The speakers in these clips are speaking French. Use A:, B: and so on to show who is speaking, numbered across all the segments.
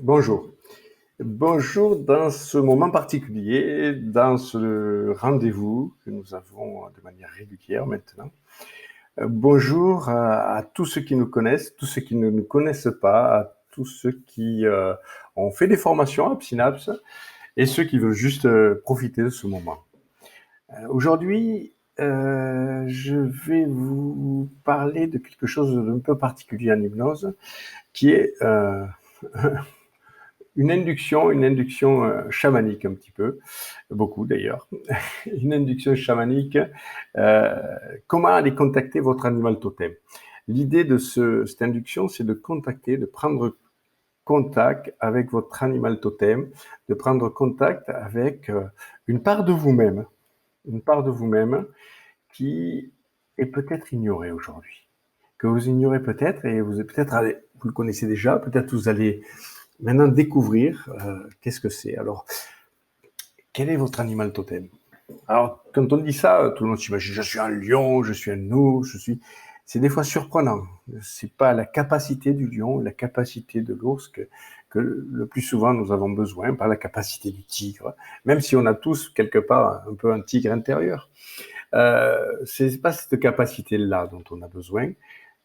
A: Bonjour. Bonjour dans ce moment particulier, dans ce rendez-vous que nous avons de manière régulière maintenant. Bonjour à tous ceux qui nous connaissent, tous ceux qui ne nous connaissent pas, à tous ceux qui ont fait des formations à Synapse et ceux qui veulent juste profiter de ce moment. Aujourd'hui, je vais vous parler de quelque chose d'un peu particulier en hypnose, qui est une induction chamanique un petit peu, beaucoup d'ailleurs, une induction chamanique. Euh, Comment aller contacter votre animal totem? L'idée de cette induction, c'est de contacter, de prendre contact avec votre animal totem, de prendre contact avec une part de vous-même, une part de vous-même qui est peut-être ignorée aujourd'hui, que vous ignorez peut-être et vous vous le connaissez déjà, peut-être vous allez maintenant découvrir qu'est-ce que c'est. Alors, quel est votre animal totem? Alors, quand on dit ça, tout le monde s'imagine, je suis un lion, je suis un ours, C'est des fois surprenant. C'est pas la capacité du lion, la capacité de l'ours que le plus souvent nous avons besoin, pas la capacité du tigre, même si on a tous quelque part un peu un tigre intérieur. C'est pas cette capacité-là dont on a besoin.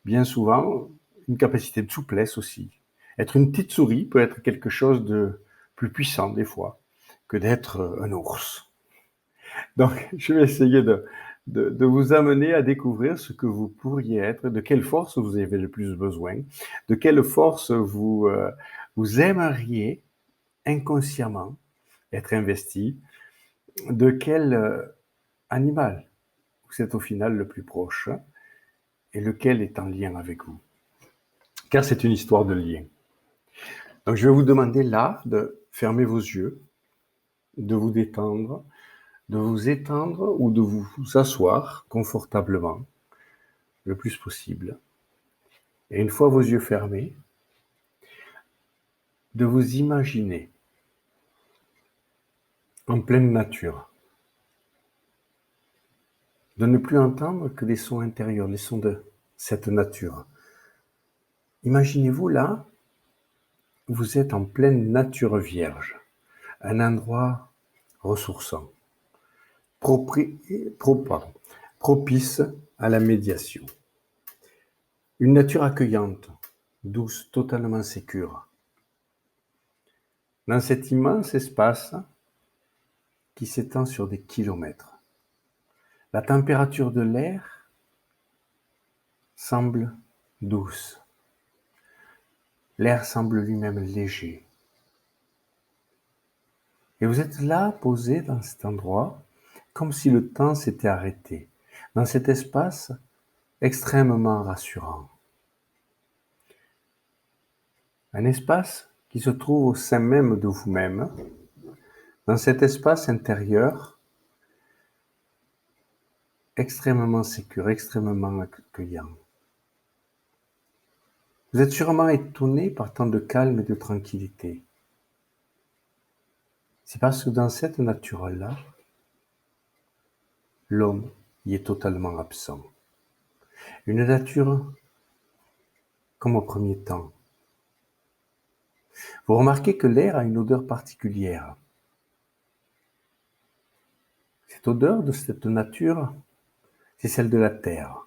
A: Bien souvent, une capacité de souplesse aussi. Être une petite souris peut être quelque chose de plus puissant des fois que d'être un ours. Donc, je vais essayer de vous amener à découvrir ce que vous pourriez être, de quelle force vous avez le plus besoin, de quelle force vous aimeriez inconsciemment être investi, de quel animal vous êtes au final le plus proche et lequel est en lien avec vous. Car c'est une histoire de lien. Donc, je vais vous demander là de fermer vos yeux, de vous détendre, de vous étendre ou de vous asseoir confortablement le plus possible. Et une fois vos yeux fermés, de vous imaginer en pleine nature, de ne plus entendre que les sons intérieurs, les sons de cette nature. Imaginez-vous là, vous êtes en pleine nature vierge, un endroit ressourçant, propice à la médiation. Une nature accueillante, douce, totalement sécure. Dans cet immense espace qui s'étend sur des kilomètres, la température de l'air semble douce. L'air semble lui-même léger. Et vous êtes là, posé dans cet endroit, comme si le temps s'était arrêté, dans cet espace extrêmement rassurant. Un espace qui se trouve au sein même de vous-même, dans cet espace intérieur extrêmement sécure, extrêmement accueillant. Vous êtes sûrement étonné par tant de calme et de tranquillité. C'est parce que dans cette nature-là, l'homme y est totalement absent. Une nature comme au premier temps. Vous remarquez que l'air a une odeur particulière. Cette odeur de cette nature, c'est celle de la terre,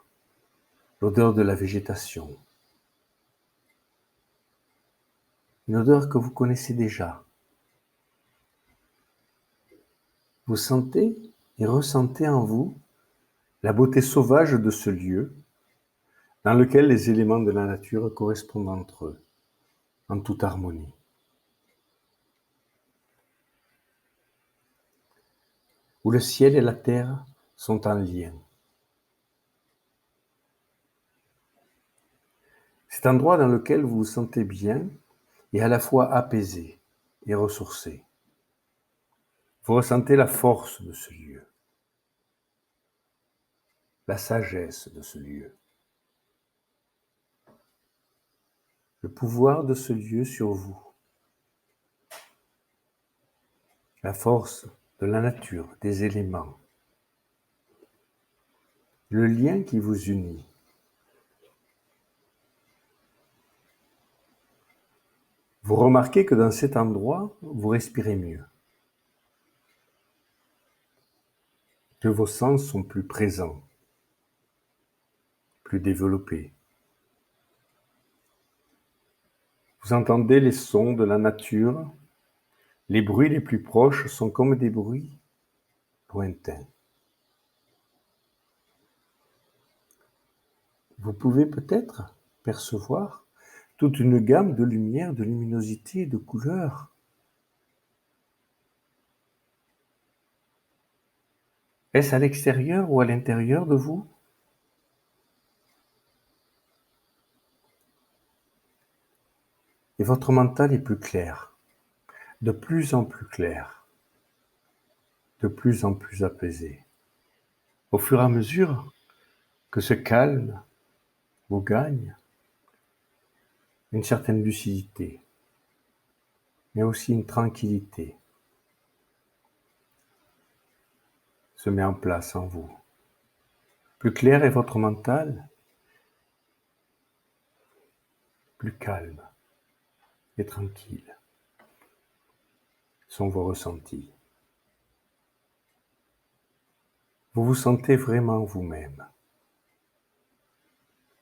A: l'odeur de la végétation. Une odeur que vous connaissez déjà. Vous sentez et ressentez en vous la beauté sauvage de ce lieu dans lequel les éléments de la nature correspondent entre eux, en toute harmonie. Où le ciel et la terre sont en lien. Cet endroit dans lequel vous vous sentez bien et à la fois apaisé et ressourcé. Vous ressentez la force de ce lieu, la sagesse de ce lieu, le pouvoir de ce lieu sur vous, la force de la nature, des éléments, le lien qui vous unit. Vous remarquez que dans cet endroit, vous respirez mieux, que vos sens sont plus présents, plus développés. Vous entendez les sons de la nature, les bruits les plus proches sont comme des bruits lointains. Vous pouvez peut-être percevoir toute une gamme de lumière, de luminosité, de couleurs. Est-ce à l'extérieur ou à l'intérieur de vous? Et votre mental est plus clair, de plus en plus clair, de plus en plus apaisé. Au fur et à mesure que ce calme vous gagne, une certaine lucidité, mais aussi une tranquillité se met en place en vous. Plus clair est votre mental, plus calme et tranquille sont vos ressentis. Vous vous sentez vraiment vous-même,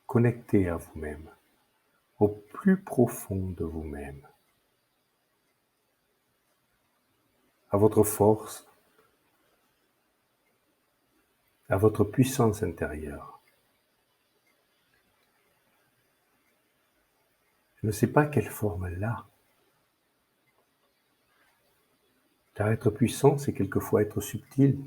A: connecté à vous-même, au plus profond de vous-même, à votre force, à votre puissance intérieure. Je ne sais pas quelle forme elle a, car être puissant, c'est quelquefois être subtil.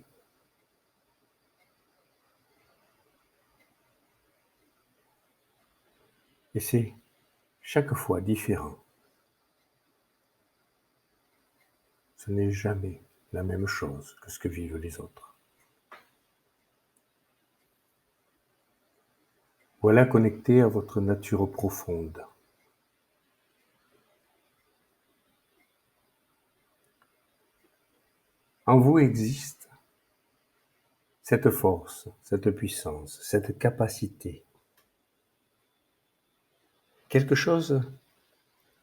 A: Et c'est chaque fois différent. Ce n'est jamais la même chose que ce que vivent les autres. Voilà connecté à votre nature profonde. En vous existe cette force, cette puissance, cette capacité. Quelque chose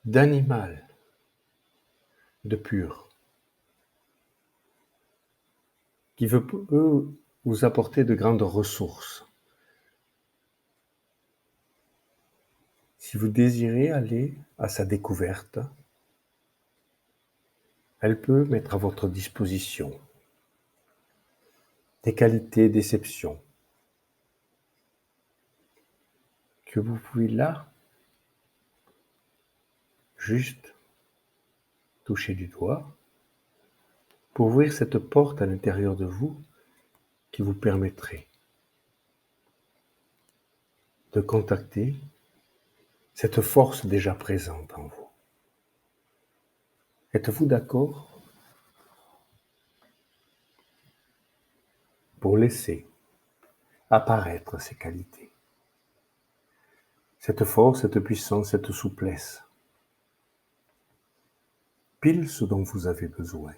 A: d'animal, de pur, qui peut vous apporter de grandes ressources. Si vous désirez aller à sa découverte, elle peut mettre à votre disposition des qualités d'exception que vous pouvez là juste toucher du doigt pour ouvrir cette porte à l'intérieur de vous qui vous permettrait de contacter cette force déjà présente en vous. Êtes-vous d'accord pour laisser apparaître ces qualités, cette force, cette puissance, cette souplesse, pile ce dont vous avez besoin.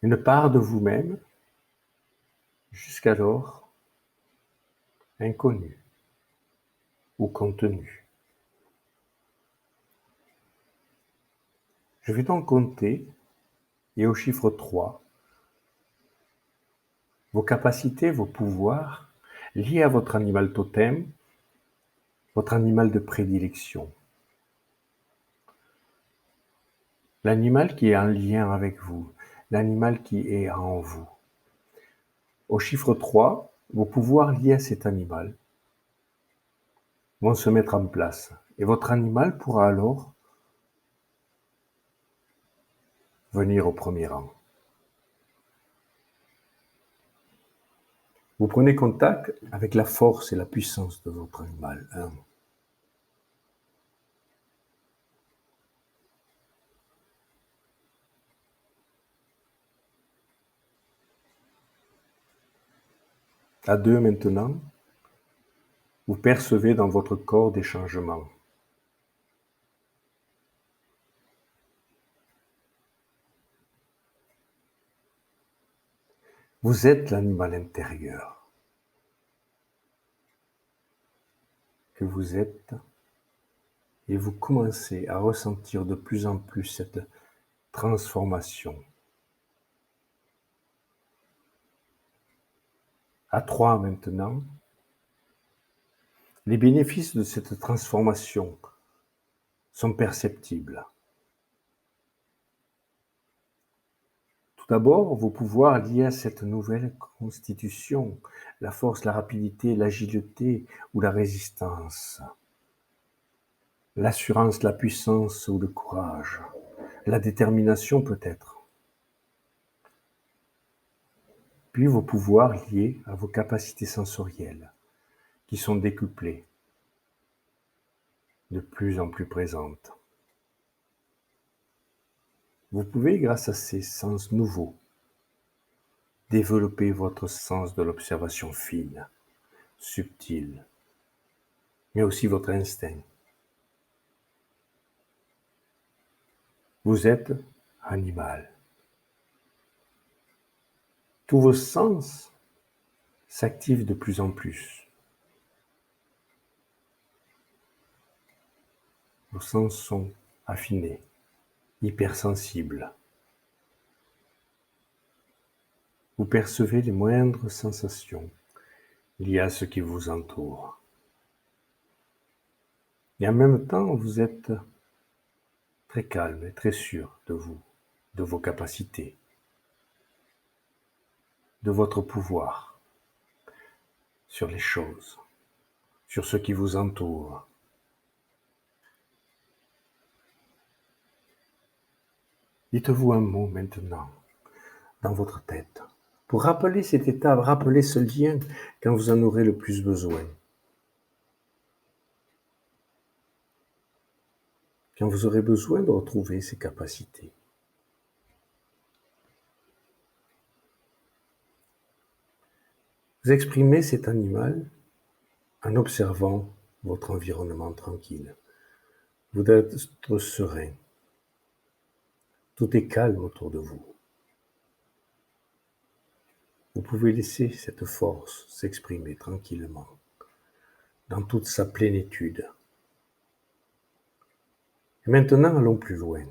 A: Une part de vous-même, jusqu'alors inconnue ou contenue. Je vais donc compter, et au chiffre 3, vos capacités, vos pouvoirs liés à votre animal totem, votre animal de prédilection. L'animal qui est en lien avec vous, l'animal qui est en vous. Au chiffre 3, vos pouvoirs liés à cet animal vont se mettre en place. Et votre animal pourra alors venir au premier rang. Vous prenez contact avec la force et la puissance de votre animal. 1. À 2 maintenant, vous percevez dans votre corps des changements. Vous êtes l'animal intérieur que vous êtes et vous commencez à ressentir de plus en plus cette transformation. À 3 maintenant, les bénéfices de cette transformation sont perceptibles. Tout d'abord, vos pouvoirs liés à cette nouvelle constitution, la force, la rapidité, l'agilité ou la résistance, l'assurance, la puissance ou le courage, la détermination peut-être. Puis vos pouvoirs liés à vos capacités sensorielles, qui sont décuplées, de plus en plus présentes. Vous pouvez, grâce à ces sens nouveaux, développer votre sens de l'observation fine, subtile, mais aussi votre instinct. Vous êtes animal. Tous vos sens s'activent de plus en plus. Vos sens sont affinés, hypersensibles. Vous percevez les moindres sensations liées à ce qui vous entoure. Et en même temps, vous êtes très calme et très sûr de vous, de vos capacités, de votre pouvoir sur les choses, sur ce qui vous entoure. Dites-vous un mot maintenant dans votre tête pour rappeler cet état, rappeler ce lien quand vous en aurez le plus besoin. Quand vous aurez besoin de retrouver ces capacités. Vous exprimez cet animal en observant votre environnement tranquille. Vous êtes serein. Tout est calme autour de vous. Vous pouvez laisser cette force s'exprimer tranquillement, dans toute sa plénitude. Et maintenant, allons plus loin.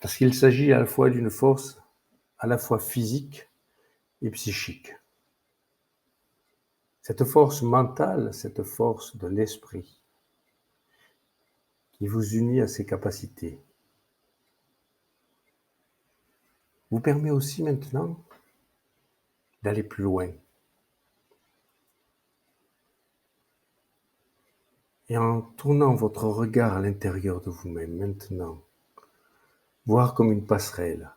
A: Parce qu'il s'agit à la fois d'une force à la fois physique et psychique. Cette force mentale, cette force de l'esprit, qui vous unit à ses capacités, vous permet aussi maintenant d'aller plus loin. Et en tournant votre regard à l'intérieur de vous-même maintenant, voir comme une passerelle,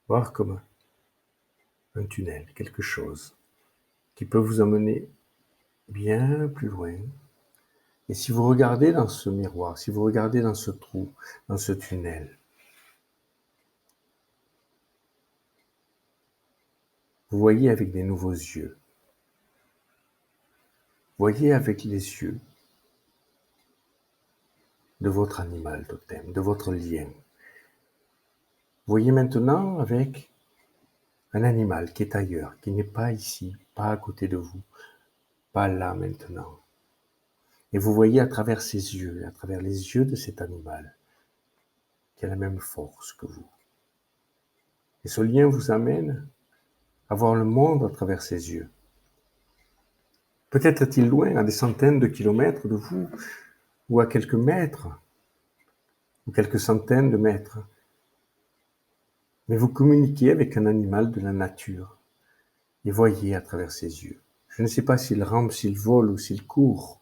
A: voir comme un tunnel, quelque chose qui peut vous amener bien plus loin. Et si vous regardez dans ce miroir, si vous regardez dans ce trou, dans ce tunnel, vous voyez avec des nouveaux yeux. Voyez avec les yeux de votre animal totem, de votre lien. Voyez maintenant avec un animal qui est ailleurs, qui n'est pas ici, pas à côté de vous, pas là maintenant. Et vous voyez à travers ses yeux, à travers les yeux de cet animal, qui a la même force que vous. Et ce lien vous amène à voir le monde à travers ses yeux. Peut-être est-il loin, à des centaines de kilomètres de vous, ou à quelques mètres, ou quelques centaines de mètres. Mais vous communiquez avec un animal de la nature, et voyez à travers ses yeux. Je ne sais pas s'il rampe, s'il vole ou s'il court,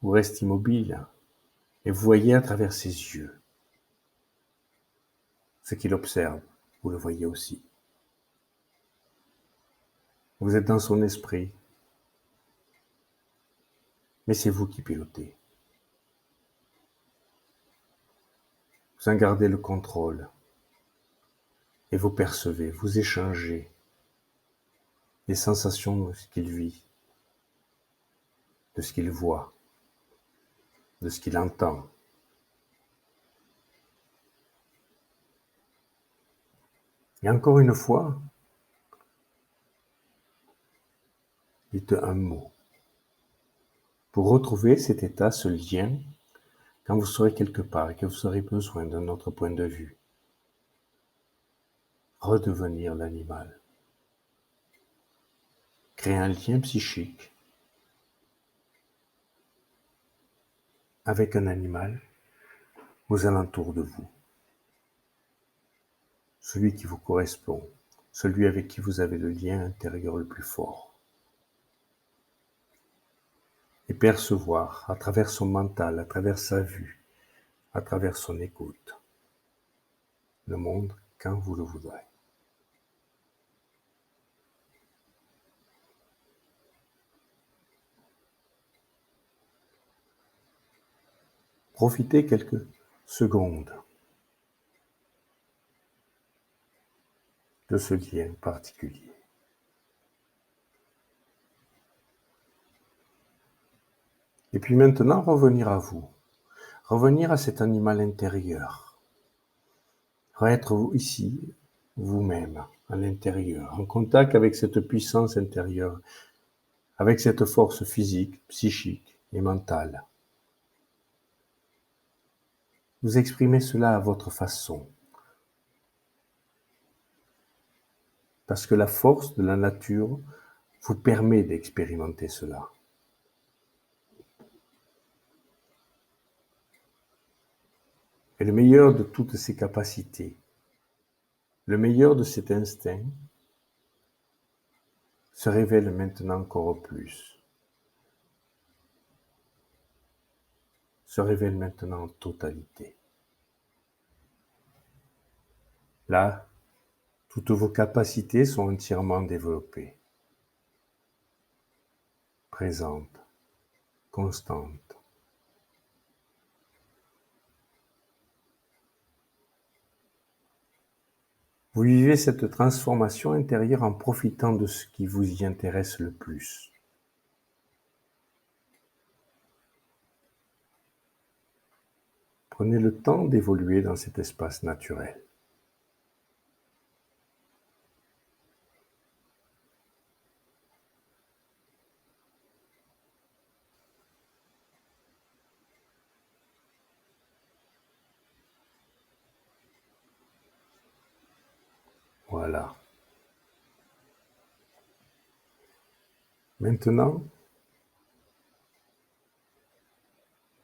A: ou reste immobile, et vous voyez à travers ses yeux ce qu'il observe, vous le voyez aussi. Vous êtes dans son esprit, mais c'est vous qui pilotez. Vous en gardez le contrôle, et vous percevez, vous échangez les sensations de ce qu'il vit, de ce qu'il voit, de ce qu'il entend. Et encore une fois, Dites un mot. Pour retrouver cet état, ce lien, quand vous serez quelque part et que vous aurez besoin d'un autre point de vue, redevenir l'animal. Créer un lien psychique avec un animal aux alentours de vous. Celui qui vous correspond, celui avec qui vous avez le lien intérieur le plus fort. Et percevoir à travers son mental, à travers sa vue, à travers son écoute, le monde quand vous le voudrez. Profitez quelques secondes de ce lien particulier. Et puis maintenant, revenir à vous. Revenir à cet animal intérieur. Être ici, vous-même, à l'intérieur, en contact avec cette puissance intérieure, avec cette force physique, psychique et mentale. Vous exprimez cela à votre façon. Parce que la force de la nature vous permet d'expérimenter cela. Et le meilleur de toutes ces capacités, le meilleur de cet instinct, se révèle maintenant encore plus. Se révèle maintenant en totalité. Là, toutes vos capacités sont entièrement développées, présentes, constantes. Vous vivez cette transformation intérieure en profitant de ce qui vous y intéresse le plus. Prenez le temps d'évoluer dans cet espace naturel. Voilà. Maintenant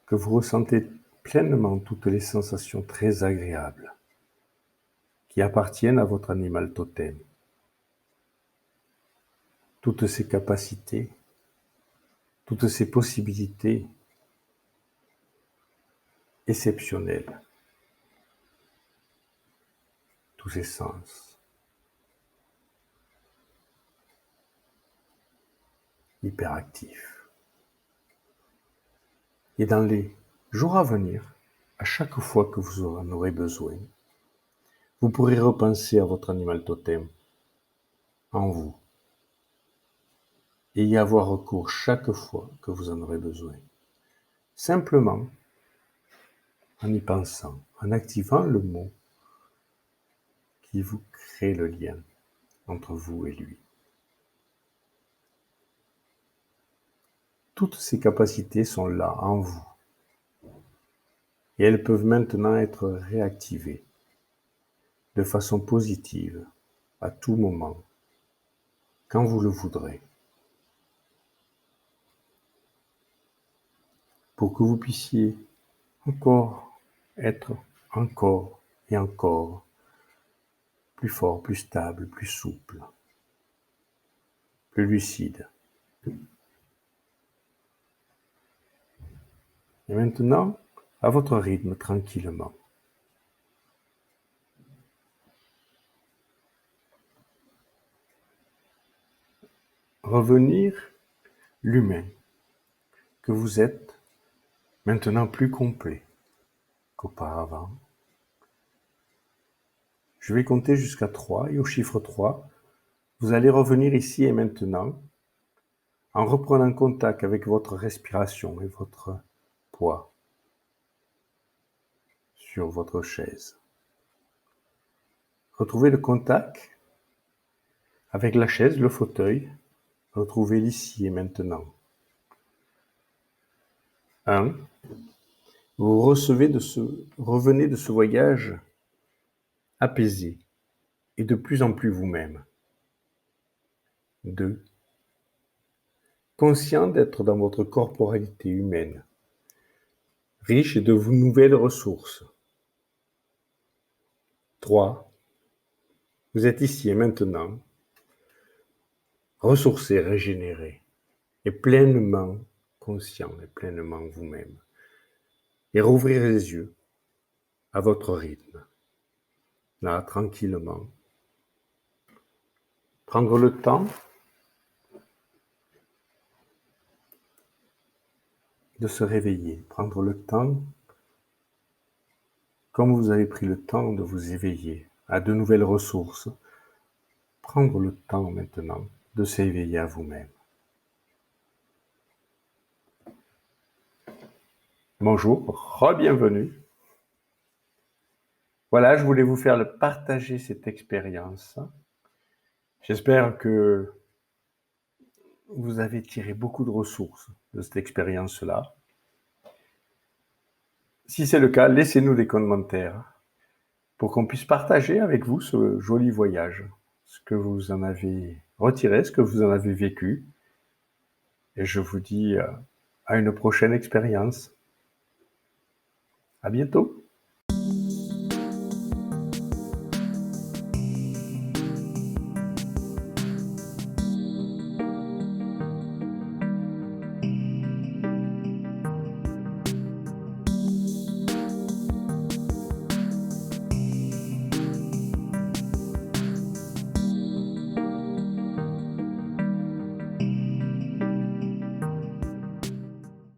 A: que vous ressentez pleinement toutes les sensations très agréables qui appartiennent à votre animal totem, toutes ses capacités, toutes ses possibilités exceptionnelles, tous ses sens, hyperactifs. Et dans les jours à venir, à chaque fois que vous en aurez besoin, vous pourrez repenser à votre animal totem en vous et y avoir recours chaque fois que vous en aurez besoin. Simplement en y pensant, en activant le mot qui vous crée le lien entre vous et lui. Toutes ces capacités sont là, en vous. Et elles peuvent maintenant être réactivées de façon positive, à tout moment, quand vous le voudrez, pour que vous puissiez encore être encore et encore plus fort, plus stable, plus souple, plus lucide. Et maintenant, à votre rythme, tranquillement. Revenir l'humain que vous êtes, maintenant plus complet qu'auparavant. Je vais compter jusqu'à 3 et au chiffre 3, vous allez revenir ici et maintenant en reprenant contact avec votre respiration et votre poids sur votre chaise. Retrouvez le contact avec la chaise, le fauteuil, Retrouvez l'ici et maintenant. 1. Vous revenez de ce voyage apaisé et de plus en plus vous-même. 2. Conscient d'être dans votre corporalité humaine, riche de nouvelles ressources. 3. Vous êtes ici et maintenant, ressourcé, régénéré, et pleinement conscient et pleinement vous-même. Et rouvrir les yeux à votre rythme, là, tranquillement. Prendre le temps de se réveiller, prendre le temps, comme vous avez pris le temps de vous éveiller à de nouvelles ressources, prendre le temps maintenant de s'éveiller à vous-même. Bonjour, re-bienvenue. Voilà, je voulais vous faire partager cette expérience. J'espère que vous avez tiré beaucoup de ressources de cette expérience-là. Si c'est le cas, laissez-nous des commentaires pour qu'on puisse partager avec vous ce joli voyage, ce que vous en avez retiré, ce que vous en avez vécu. Et je vous dis à une prochaine expérience. À bientôt.